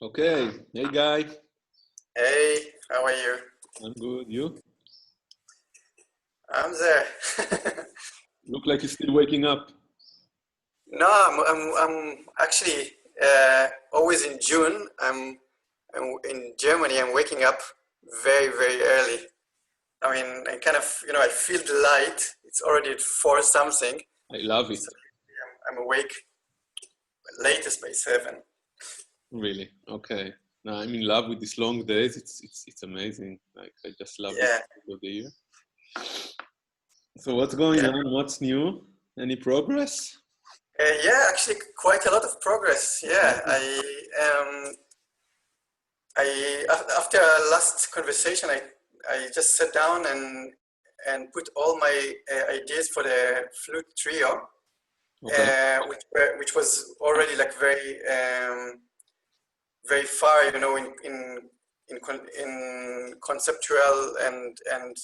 Okay. Hey, guy. Hey, how are you? I'm good. You? I'm there. Look like you're still waking up. No, I'm actually always in June. I'm in Germany. I'm waking up very, very early. I mean, I kind of, I feel the light. It's already at 4 something. I love So it. I'm awake latest by 7. Really. Okay. Now I'm in love with these long days. It's amazing. Like I just love this Yeah, time of the year. So what's going yeah. on? What's new? Any progress? Yeah, actually quite a lot of progress. Yeah, after our last conversation, I just sat down and put all my ideas for the flute trio, Okay. which was already like very far, in conceptual and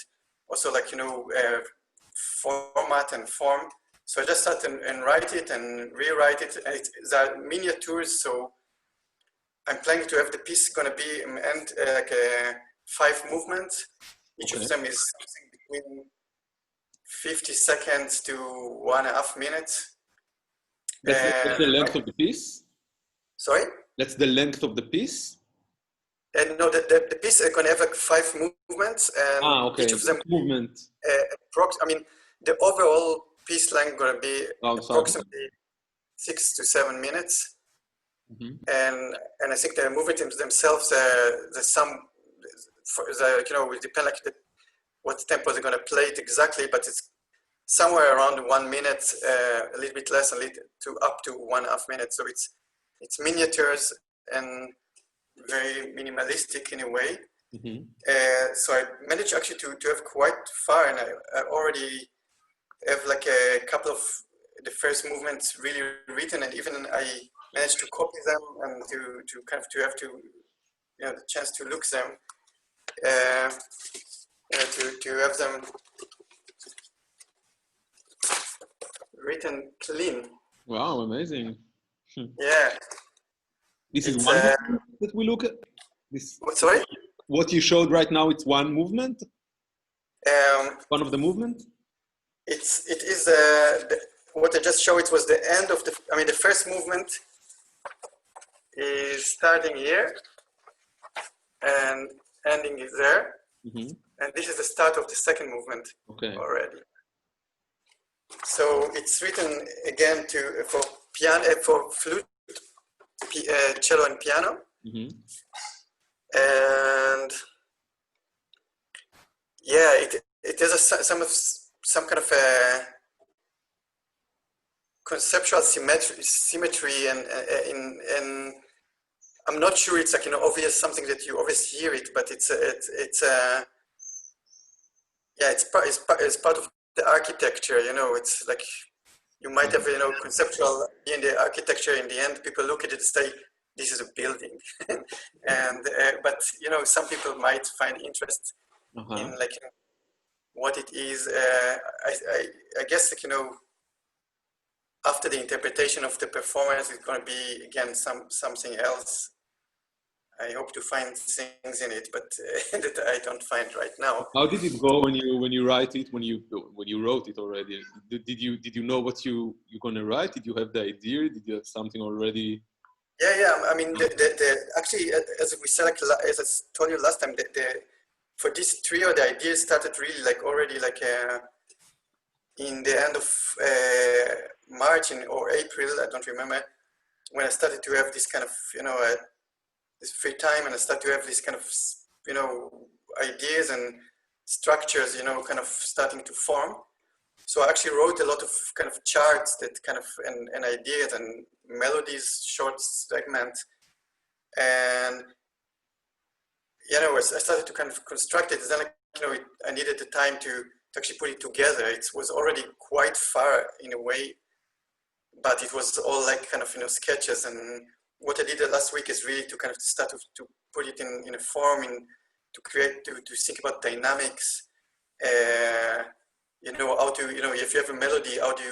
also like format and form. So I just sat and write it and rewrite it. And it's miniatures, so I'm planning to have the piece gonna be and like 5 movements. Each Okay. of them is something between 50 seconds to 1.5 minutes. That's the length of the piece. Sorry? That's the length of the piece. And no, the piece are gonna have like 5 movements, and Ah, each okay. of them, Movement. I mean, the overall piece length gonna be Around something. approximately 6 to 7 minutes. Mm-hmm. And I think the movements themselves, the sum, for the, will depend like what tempo they're going to play it exactly, but it's somewhere around 1 minute, a little bit less, a little to up to 1.5 minutes. So it's miniatures and very minimalistic in a way. Mm-hmm. So I managed actually to have quite far, and I already have like a couple of the first movements really written, and even I managed to copy them and to kind of to have to the chance to look them, to have them written clean. Wow, amazing. Yeah, This is it's one movement that we look at. This sorry. what you showed right now. It's one movement. One of the movement. It is what I just showed. It was the end of the. I mean, the first movement is starting here and ending is there, Mm-hmm. and this is the start of the second movement Okay. already. So it's written again for piano, for flute, cello, and piano, Mm-hmm. and yeah, it is some kind of a conceptual symmetry, and I'm not sure it's like obvious something that you always hear it, but it's part of the architecture. It's like you might have conceptual in the architecture. In the end, people look at it and say this is a building, and but some people might find interest Uh-huh. in like what it is. I guess like after the interpretation of the performance, it's going to be again something else. I hope to find things in it, but that I don't find right now. How did it go when you write it? When you wrote it already? Did you know what you're gonna write? Did you have the idea? Did you have something already? Yeah. I mean, actually, as we said, like, as I told you last time, for this trio, the idea started really like already like in the end of March or April. I don't remember, when I started to have this kind of this free time, and I started to have this kind of ideas and structures kind of starting to form. So I actually wrote a lot of kind of charts that kind of and ideas and melodies, short segments, and I started to kind of construct it. And then I needed the time to actually put it together. It was already quite far in a way, but it was all like kind of sketches. And what I did last week is really to kind of start to put it in a form, to create, to think about dynamics. How to if you have a melody, how do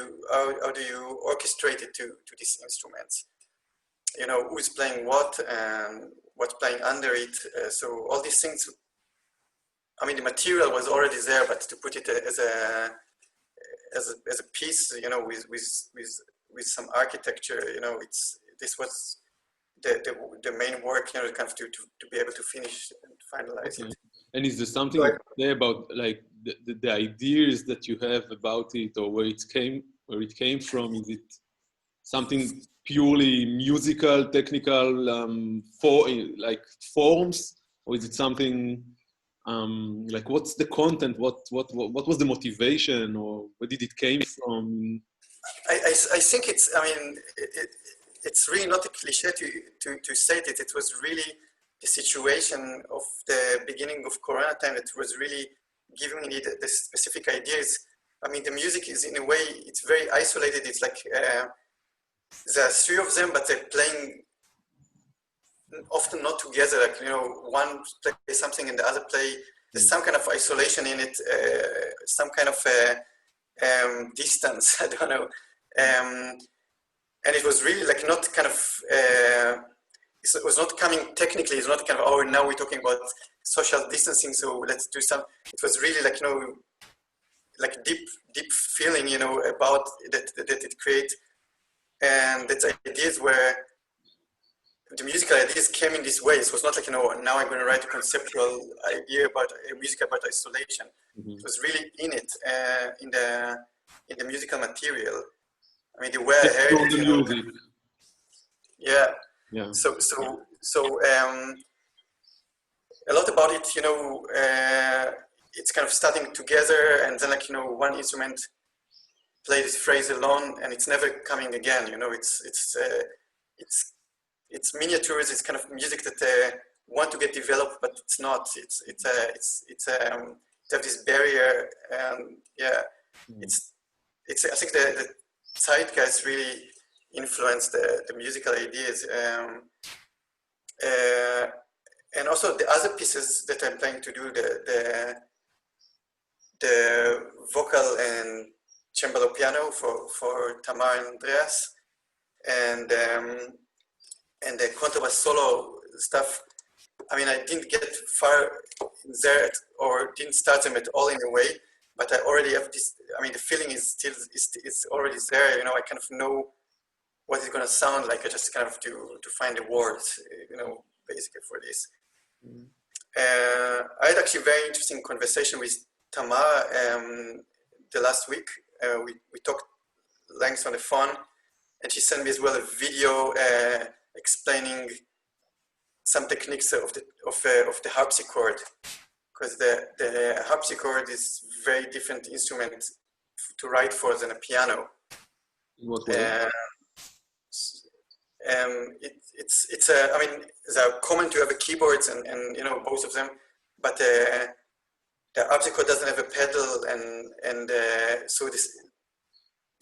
you orchestrate it to these instruments? you know, who's playing what and what's playing under it. So all these things, I mean, the material was already there, but to put it as a piece, you know, with some architecture, you know, this was the main work, you know, kind of to be able to finish and finalize it. And is there something you can say about like the ideas that you have about it, or where it came from? Is it something purely musical, technical, like forms, or is it something like what's the content? What was the motivation, or where did it came from? I think it's, I mean, it's really not a cliche to say that it was really the situation of the beginning of Corona time that was really giving me the specific ideas. I mean, the music is in a way, it's very isolated. It's like there are three of them, but they're playing often not together. Like, you know, one plays something and the other play. There's some kind of isolation in it, some kind of distance. I don't know. And it was really like not kind of, it was not coming technically, it's not kind of, oh, now we're talking about social distancing, so let's do some. It was really like, you know, like deep feeling, you know, about that it creates. And that ideas where the musical ideas came in this way. So it was not like, you know, now I'm going to write a conceptual idea about a music about isolation. It was really in it, in the musical material. I mean, the way I heard it, you know, yeah. So a lot about it, you know, it's kind of starting together, and then, like, you know, one instrument play this phrase alone, and it's never coming again. You know, it's miniatures. It's kind of music that want to get developed, but it's not. It's have this barrier, and yeah, it's. I think the zeitgeist really influenced the musical ideas, and also the other pieces that I'm planning to do, the vocal and cembalo piano for Tamar and Andreas, and the contrabass solo stuff. I mean, I didn't get far there, or didn't start them at all in a way, but I already have this. I mean, the feeling is still is already there. You know, I kind of know what it's going to sound like. I just kind of to find the words, you know, basically for this. I had actually a very interesting conversation with Tamar the last week. We talked length on the phone, and she sent me as well a video explaining some techniques of the harpsichord, because the harpsichord is very different instrument to write for than a piano. What way? It's I mean, they're common to have a keyboards and you know, both of them, but the harpsichord doesn't have a pedal, and so the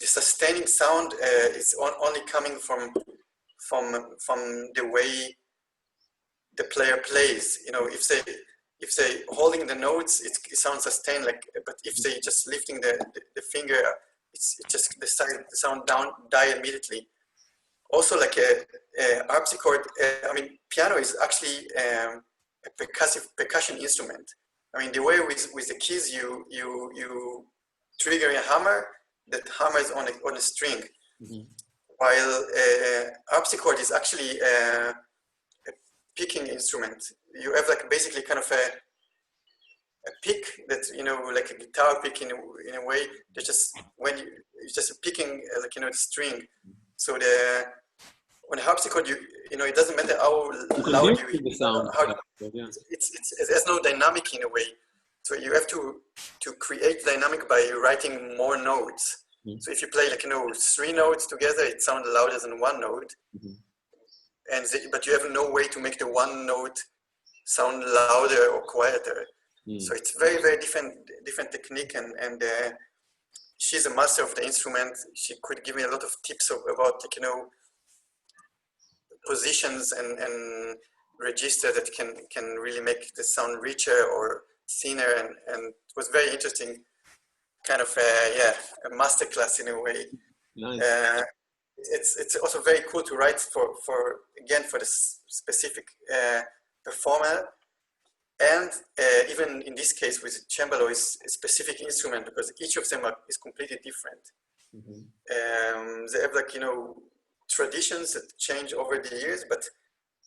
sustaining sound is only coming from the way the player plays. You know, if they holding the notes, it sounds sustained, like, but if they just lifting the finger, it's just the sound die immediately. Also, like a harpsichord, I mean, piano is actually a percussion instrument. I mean, the way with the keys, you trigger a hammer that hammers on a string, while harpsichord is actually a picking instrument. You have like basically kind of a pick that, you know, like a guitar pick in a way. They're just when you're just picking like, you know, the string. So when harpsichord, you know, it doesn't matter how loud you sound. It has no dynamic in a way. So you have to create dynamic by writing more notes. So if you play like, you know, 3 notes together, it sounds louder than 1 note. And but you have no way to make the 1 note sound louder or quieter. So it's very, very different technique, and she's a master of the instrument. She could give me a lot of tips about, like, you know, positions and register that can really make the sound richer or thinner, and it was very interesting, kind of a masterclass in a way. Nice. it's also very cool to write for again for the specific performer, and even in this case with cembalo is a specific instrument because each of them is completely different. Mm-hmm. They have like traditions that change over the years, but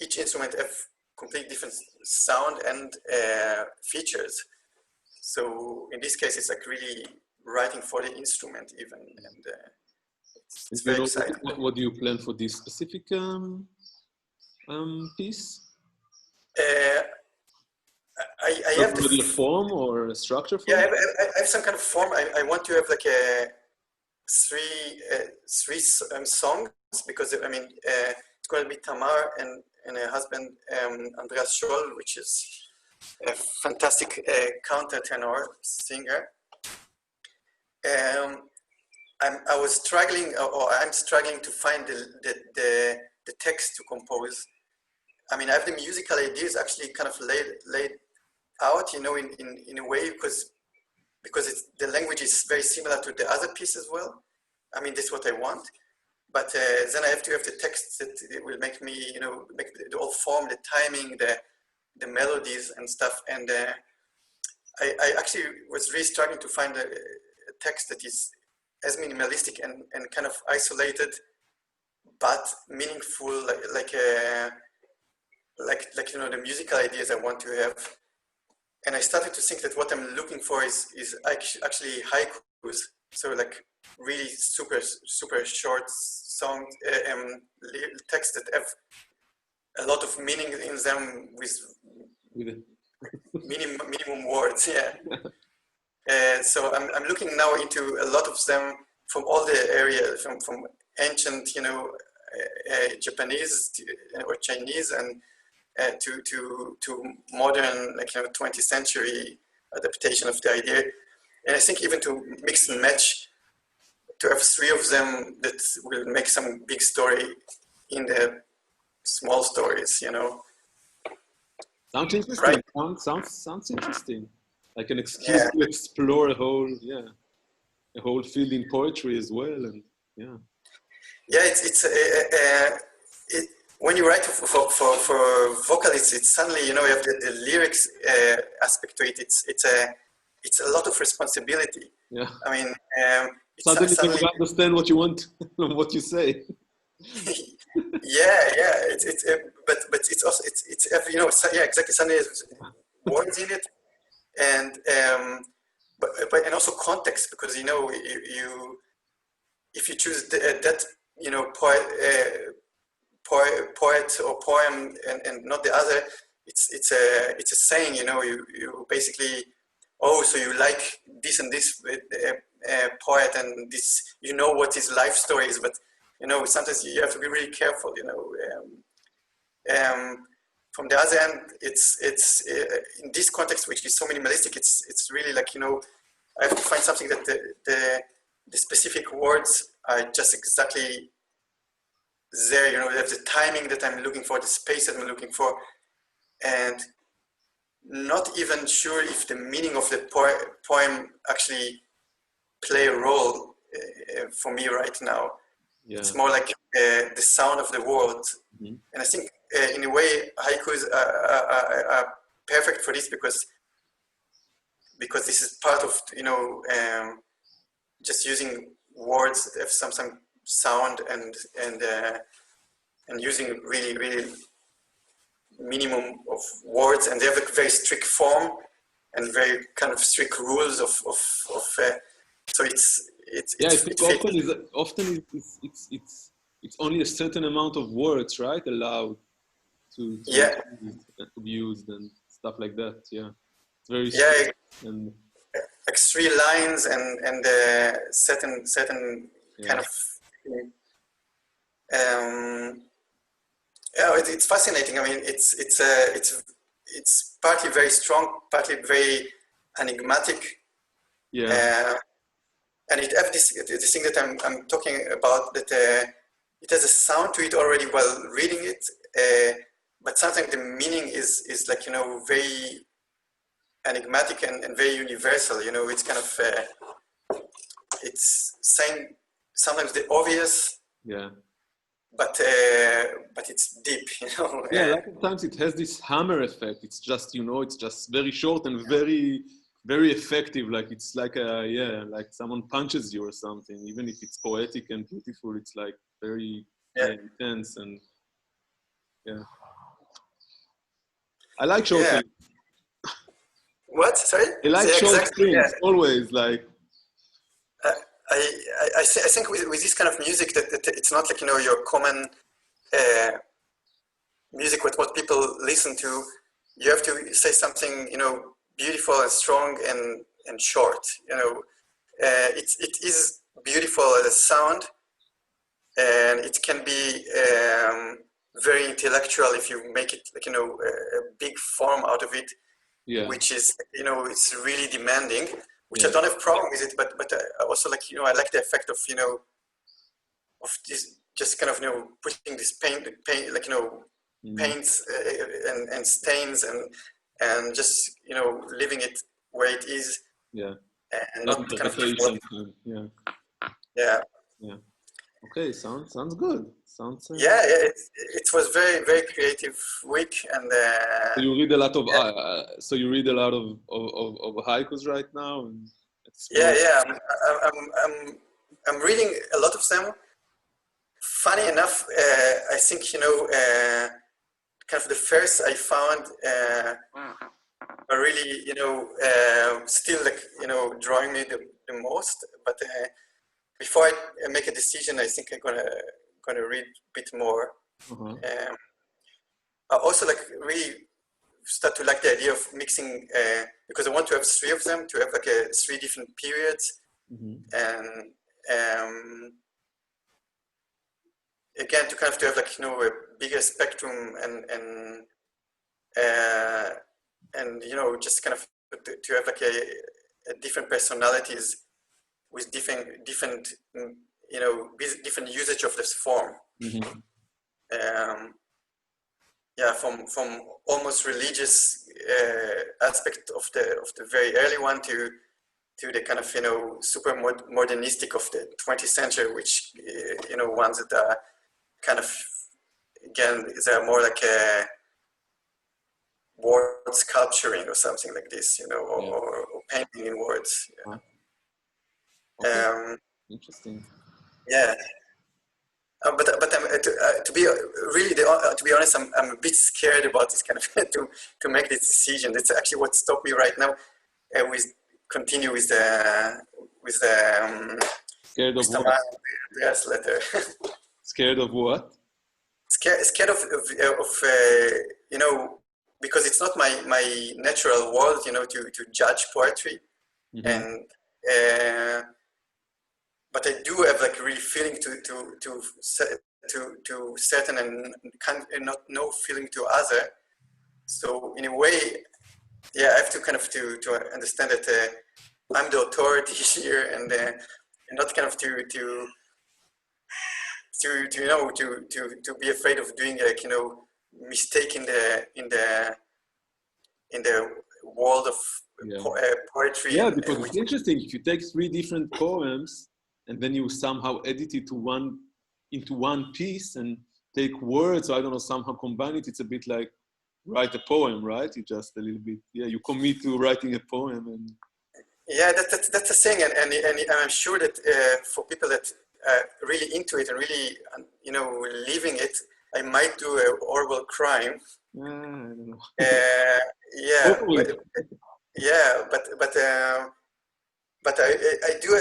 each instrument have completely different sound and features. So in this case, it's like really writing for the instrument even, and it's very exciting. What do you plan for this specific piece? I have already a form or a structure for yeah, it? I have some kind of form. I want to have like a three songs because I mean it's going to be Tamar and her husband Andreas Scholl, which is a fantastic countertenor singer. I was struggling, or I'm struggling to find the text to compose. I mean, I have the musical ideas actually kind of laid out, in a way because the language is very similar to the other piece as well. I mean, that's what I want. But then I have to have the text that it will make me, make the whole form, the timing, the melodies and stuff. And I actually was really struggling to find a text that is as minimalistic and kind of isolated, but meaningful, like the musical ideas I want to have. And I started to think that what I'm looking for is actually haikus. So like really super short songs, texts that have a lot of meaning in them with minimum words. Yeah. So I'm looking now into a lot of them from all the areas, from ancient, Japanese or Chinese, and to modern, 20th century adaptation of the idea. And I think even to mix and match, to have three of them that will make some big story in the small stories, Sounds interesting. Right? Sounds interesting. Like an excuse to explore a whole field in poetry as well, and yeah. Yeah, when you write for vocalists, it's suddenly you have the lyrics aspect to it. It's a lot of responsibility. Yeah. I mean, suddenly you understand what you want and what you say. yeah. But it's also it's yeah, exactly. Suddenly there's words in it, and but and also context, because you if you choose that poet or poem and not the other, it's a saying, you basically, oh, so you like this and this poet and this, what his life story is, but sometimes you have to be really careful, from the other end, it's in this context, which is so minimalistic, it's really like, I have to find something that the specific words are just exactly there, they have the timing that I'm looking for, the space that I'm looking for, and not even sure if the meaning of the poem actually play a role for me right now. Yeah. It's more like the sound of the world. Mm-hmm. And I think in a way haikus are perfect for this because this is part of just using words that have some sound and using really minimum of words, and they have a very strict form and very kind of strict rules of so often it's only a certain amount of words, right, allowed to be used and stuff like that. Yeah, it's very strict. And like 3 lines and certain kind of it's fascinating. I mean, it's partly very strong, partly very enigmatic. Yeah. And it has this thing that I'm talking about, that it has a sound to it already while reading it, but sometimes the meaning is like, very enigmatic and very universal. It's kind of it's saying sometimes the obvious Yeah. But it's deep, you know. Yeah, a lot of times it has this hammer effect. It's just, you know, it's just very short and very, very effective. Like it's like a, yeah, like someone punches you or something. Even if it's poetic and beautiful, it's like very Yeah. intense and yeah. I like short Yeah. things. What? Sorry? I like short Exactly. Yeah. things always. Like I, I think with this kind of music that it's not like, you know, your common music with what people listen to. You have to say something, you know, beautiful and strong and short. You know, it is beautiful as a sound, and it can be very intellectual if you make it like, you know, a big form out of it, yeah, which is, you know, it's really demanding. Which I yeah, don't have problem with it, but I also like, you know, I like the effect of, you know, of this just kind of, you know, putting this paint like, you know, mm, paints and stains and just, you know, leaving it where it is yeah. and Not not kind of develop. interpretation. Yeah, Yeah. yeah. Okay, sounds good. Sounds. Yeah, yeah, it was very, very creative week, and So you read a lot of. yeah, So you read a lot of haikus right now and yeah, explore. yeah. I'm reading a lot of them. Funny enough, I think, you know, kind of the first I found are really, you know, still like, you know, drawing me the most. But before I make a decision, I think I'm gonna read a bit more. Uh-huh. I also like really start to like the idea of mixing because I want to have three of them to have like three different periods Mm-hmm. and again to kind of to have like, you know, a bigger spectrum uh, and you know, just kind of to have like a different personalities with different you know, different usage of this form. Mm-hmm. Um, yeah, from almost religious aspect of the very early one to the kind of, you know, super modernistic of the 20th century, which you know, ones that are kind of, again, they're more like a word sculpturing or something like this, you know, Yeah. or painting in words. Uh-huh. Okay. Um, Interesting. yeah. But to be really to be honest, I'm a bit scared about this kind of to make this decision. That's actually what stopped me right now. With continue with the Scared of with what? Tamar Andreas letter. Scared of what? Scared of you know, because it's not my natural world, you know, to judge poetry, Mm-hmm. and but I do have like really feeling to certain and kind and not no feeling to other. So in a way, yeah, I have to kind of to understand that I'm the authority here, and not kind of to you know, to be afraid of doing like, you know, mistake in the world of Yeah. poetry Yeah, and because which it's interesting if you take three different poems and then you somehow edit it to one into one piece and take words, or I don't know, somehow combine it. It's a bit like write a poem, right? You just a little bit, yeah, you commit to writing a poem and yeah, that's the thing, and I'm sure that for people that are really into it and really, you know, living it, I might do a horrible crime. I don't know. Yeah, Hopefully. yeah, but I do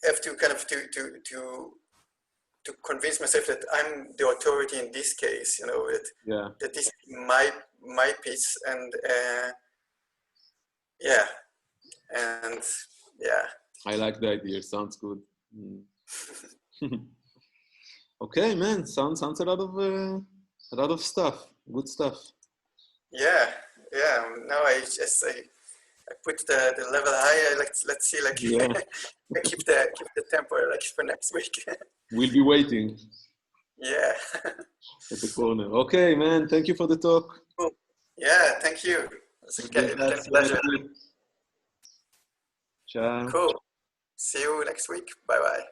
have to kind of to convince myself that I'm the authority in this case. You know, Yeah, that this is my piece, and yeah, and yeah. I like the idea. Sounds good. Mm. Okay, man. Sounds a lot of stuff. Good stuff. Yeah, yeah. Now I put the level higher. Let's see, like Yeah, keep the tempo like for next week. we'll be waiting Yeah. at the corner. Okay, man. Thank you for the talk. Cool. Yeah. Thank you. It's We'll be in a touch pleasure. next week. Ciao. Cool. See you next week. Bye bye.